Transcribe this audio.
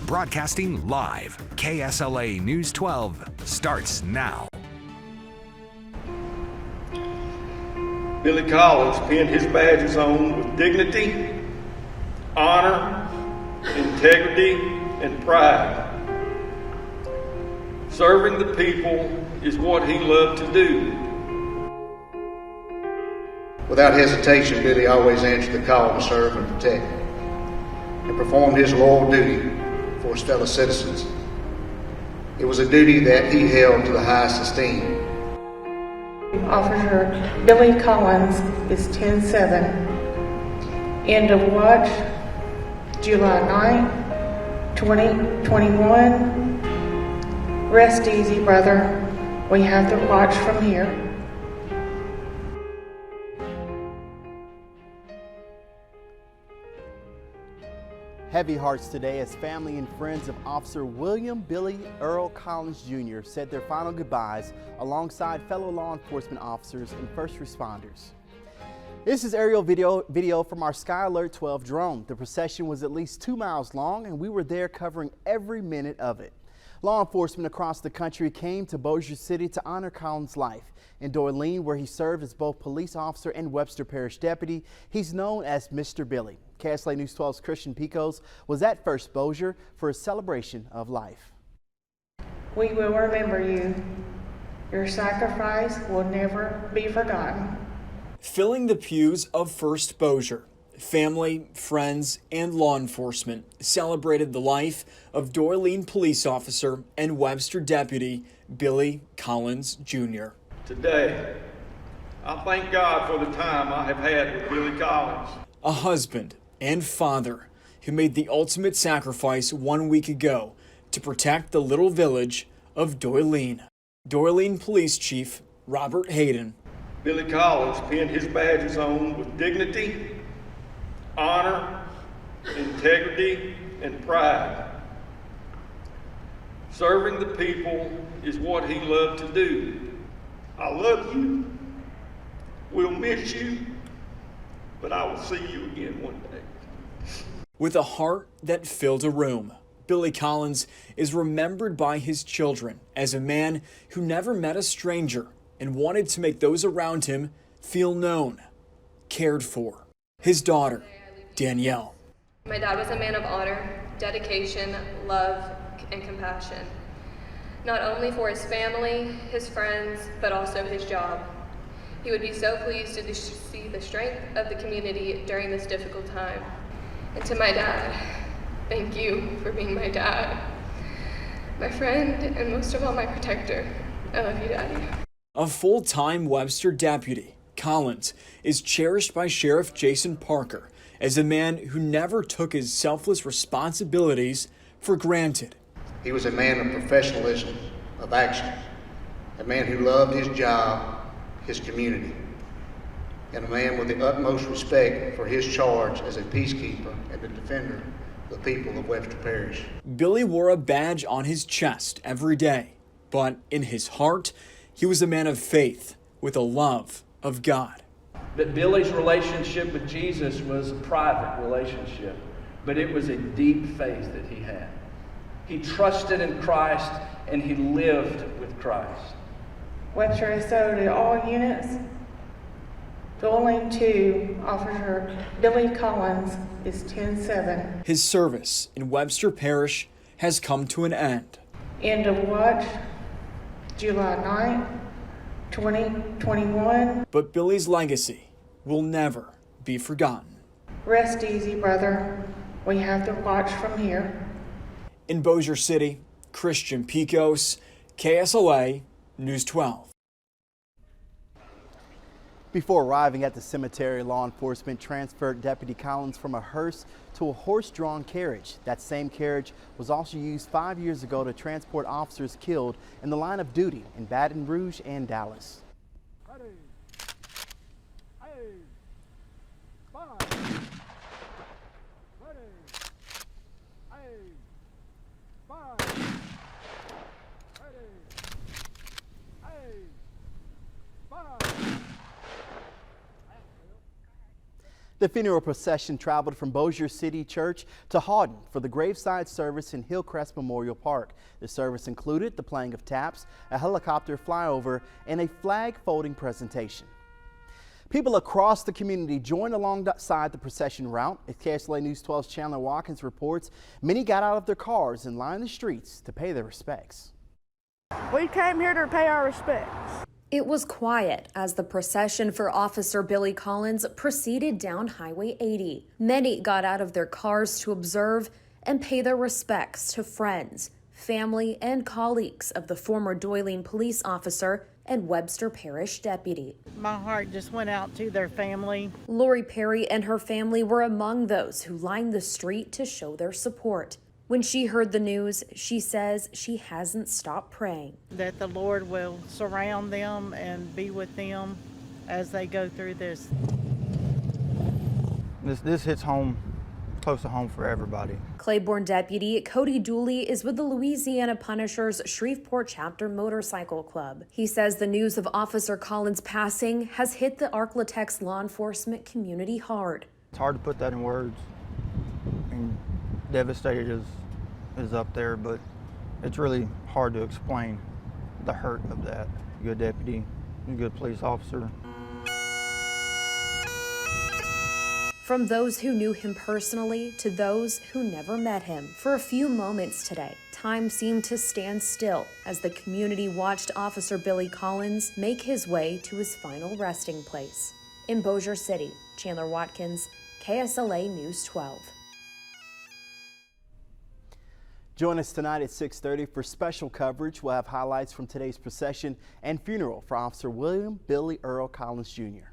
Broadcasting live, KSLA News 12 starts now. Billy Collins pinned his badges on with dignity, honor, integrity, and pride. Serving the people is what he loved to do. Without hesitation, Billy always answered the call to serve and protect, and performed his loyal duty for his fellow citizens. It was a duty that he held to the highest esteem. Officer Billy Collins is 10-7. End of watch, July 9, 2021. Rest easy, brother. We have the watch from here. Heavy hearts today as family and friends of Officer William Billy Earl Collins Jr. said their final goodbyes alongside fellow law enforcement officers and first responders. This is aerial video from our Sky Alert 12 drone. The procession was at least 2 miles long and we were there covering every minute of it. Law enforcement across the country came to Bossier City to honor Collins' life. In Doyline, where he served as both police officer and Webster Parish deputy, he's known as Mr. Billy. KSLA News 12's Christian Picos was at First Bossier for a celebration of life. We will remember you. Your sacrifice will never be forgotten. Filling the pews of First Bossier, family, friends, and law enforcement celebrated the life of Doyline police officer and Webster deputy Billy Collins Jr. Today, I thank God for the time I have had with Billy Collins. A husband and father who made the ultimate sacrifice 1 week ago to protect the little village of Doyline. Doyline Police Chief Robert Hayden. Billy Collins pinned his badges on with dignity, honor, integrity, and pride. Serving the people is what he loved to do. I love you. We'll miss you, but I will see you again one day. With a heart that filled a room, Billy Collins is remembered by his children as a man who never met a stranger and wanted to make those around him feel known, cared for. His daughter, Danielle. My dad was a man of honor, dedication, love, and compassion. Not only for his family, his friends, but also his job. He would be so pleased to see the strength of the community during this difficult time. And to my dad, thank you for being my dad, my friend, and most of all, my protector. I love you, Daddy. A full-time Webster deputy, Collins is cherished by Sheriff Jason Parker as a man who never took his selfless responsibilities for granted. He was a man of professionalism, of action, a man who loved his job, his community, and a man with the utmost respect for his charge as a peacekeeper and the defender of the people of Webster Parish. Billy wore a badge on his chest every day, but in his heart, he was a man of faith with a love of God. That Billy's relationship with Jesus was a private relationship, but it was a deep faith that he had. He trusted in Christ and he lived with Christ. Webster is so to all units. Doyline 2, Officer Billy Collins is 10-7. His service in Webster Parish has come to an end. End of watch, July 9, 2021. But Billy's legacy will never be forgotten. Rest easy, brother. We have the watch from here. In Bossier City, Christian Picos, KSLA News 12. Before arriving at the cemetery, law enforcement transferred Deputy Collins from a hearse to a horse-drawn carriage. That same carriage was also used 5 years ago to transport officers killed in the line of duty in Baton Rouge and Dallas. Ready. Hey. 5. Ready. Hey. 5. Ready. Hey. 5. The funeral procession traveled from Bossier City Church to Houghton for the graveside service in Hillcrest Memorial Park. The service included the playing of taps, a helicopter flyover, and a flag folding presentation. People across the community joined alongside the procession route. As KSLA News 12's Chandler Watkins reports, many got out of their cars and lined the streets to pay their respects. We came here to pay our respects. It was quiet as the procession for Officer Billy Collins proceeded down Highway 80. Many got out of their cars to observe and pay their respects to friends, family, and colleagues of the former Doyling police officer and Webster Parish deputy. My heart just went out to their family. Lori Perry and her family were among those who lined the street to show their support. When she heard the news, she says she hasn't stopped praying. That the Lord will surround them and be with them as they go through this. This hits home, close to home for everybody. Claiborne deputy Cody Dooley is with the Louisiana Punishers Shreveport Chapter Motorcycle Club. He says the news of Officer Collins' passing has hit the Arklatex law enforcement community hard. It's hard to put that in words. And devastated is up there, but it's really hard to explain the hurt of that. Good deputy, a good police officer. From those who knew him personally to those who never met him. For a few moments today, time seemed to stand still as the community watched Officer Billy Collins make his way to his final resting place. In Bossier City, Chandler Watkins, KSLA News 12. Join us tonight at 6:30 for special coverage. We'll have highlights from today's procession and funeral for Officer William Billy Earl Collins Jr.